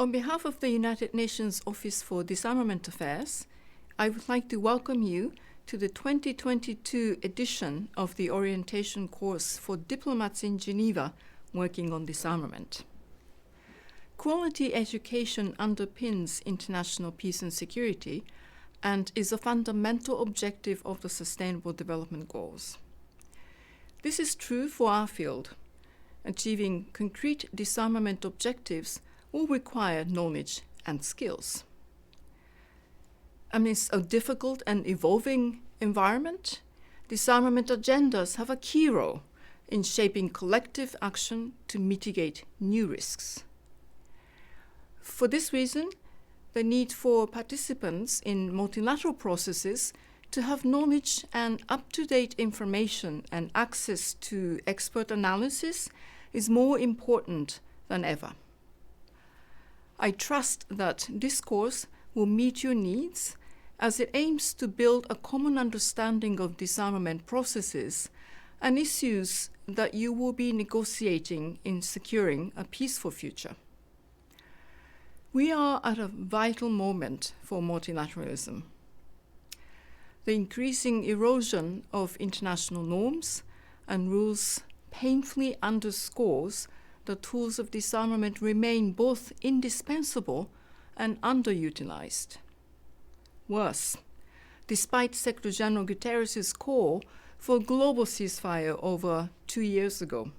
On behalf of the United Nations Office for Disarmament Affairs, I would like to welcome you to the 2022 edition of the orientation course for diplomats in Geneva working on disarmament. Quality education underpins international peace and security and is a fundamental objective of the Sustainable Development Goals. This is true for our field. Achieving concrete disarmament objectives will require knowledge and skills. Amidst a difficult and evolving environment, disarmament agendas have a key role in shaping collective action to mitigate new risks. For this reason, the need for participants in multilateral processes to have knowledge and up-to-date information and access to expert analysis is more important than ever. I trust that this course will meet your needs as it aims to build a common understanding of disarmament processes and issues that you will be negotiating in securing a peaceful future. We are at a vital moment for multilateralism. The increasing erosion of international norms and rules painfully underscores the tools of disarmament remain both indispensable and underutilized. Worse, despite Secretary General Guterres' call for a global ceasefire over 2 years ago,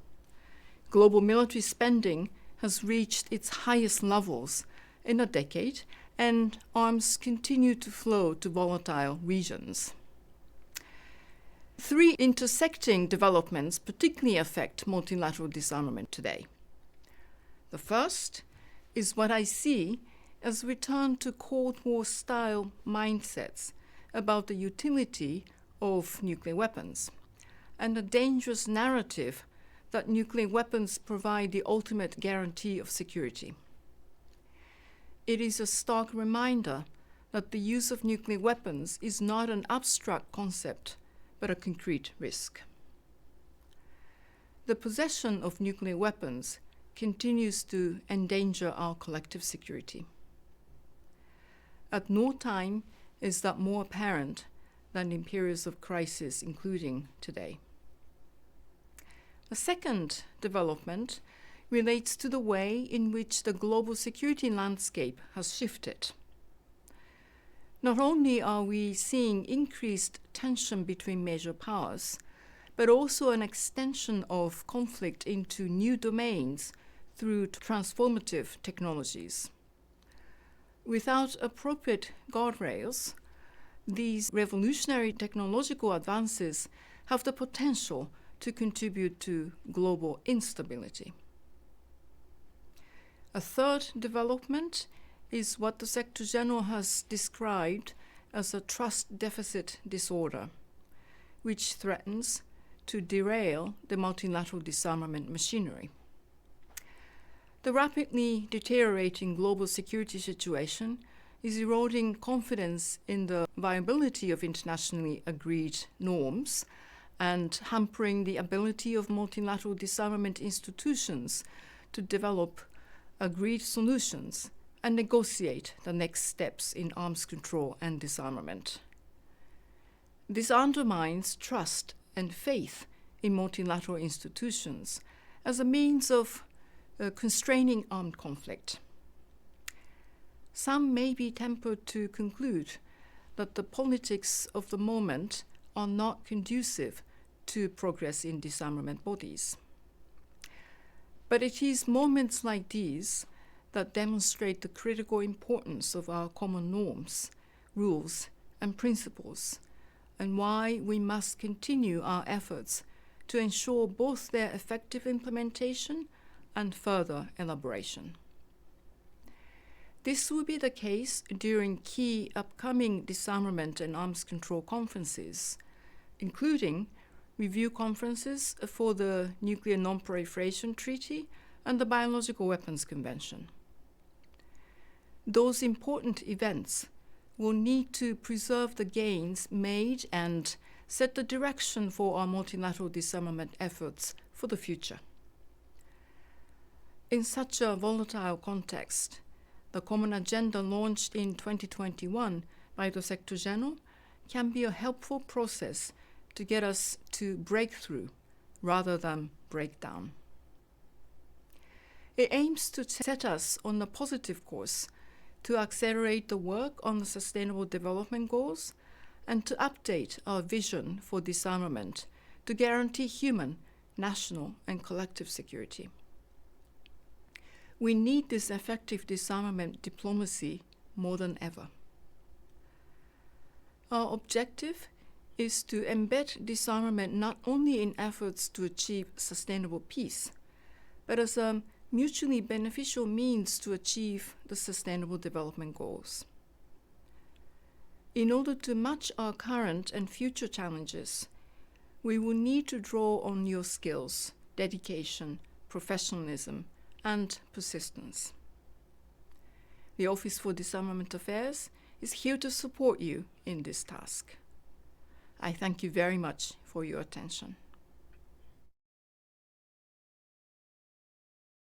global military spending has reached its highest levels in a decade, and arms continue to flow to volatile regions. Three intersecting developments particularly affect multilateral disarmament today. The first is what I see as a return to Cold War-style mindsets about the utility of nuclear weapons, and a dangerous narrative that nuclear weapons provide the ultimate guarantee of security. It is a stark reminder that the use of nuclear weapons is not an abstract concept, but a concrete risk. The possession of nuclear weapons continues to endanger our collective security. At no time is that more apparent than in periods of crisis, including today. The second development relates to the way in which the global security landscape has shifted. Not only are we seeing increased tension between major powers, but also an extension of conflict into new domains through transformative technologies. Without appropriate guardrails, these revolutionary technological advances have the potential to contribute to global instability. A third development is what the Secretary General has described as a trust deficit disorder, which threatens to derail the multilateral disarmament machinery. The rapidly deteriorating global security situation is eroding confidence in the viability of internationally agreed norms and hampering the ability of multilateral disarmament institutions to develop agreed solutions and negotiate the next steps in arms control and disarmament. This undermines trust and faith in multilateral institutions as a means of constraining armed conflict. Some may be tempted to conclude that the politics of the moment are not conducive to progress in disarmament bodies. But it is moments like these that demonstrate the critical importance of our common norms, rules, and principles, and why we must continue our efforts to ensure both their effective implementation and further elaboration. This will be the case during key upcoming disarmament and arms control conferences, including review conferences for the Nuclear Non-Proliferation Treaty and the Biological Weapons Convention. Those important events will need to preserve the gains made and set the direction for our multilateral disarmament efforts for the future. In such a volatile context, the common agenda launched in 2021 by the Secretary General can be a helpful process to get us to breakthrough rather than breakdown. It aims to set us on a positive course to accelerate the work on the Sustainable Development Goals and to update our vision for disarmament to guarantee human, national, and collective security. We need this effective disarmament diplomacy more than ever. Our objective is to embed disarmament not only in efforts to achieve sustainable peace, but as a mutually beneficial means to achieve the Sustainable Development Goals. In order to match our current and future challenges, we will need to draw on your skills, dedication, professionalism, and persistence. The Office for Disarmament Affairs is here to support you in this task. I thank you very much for your attention.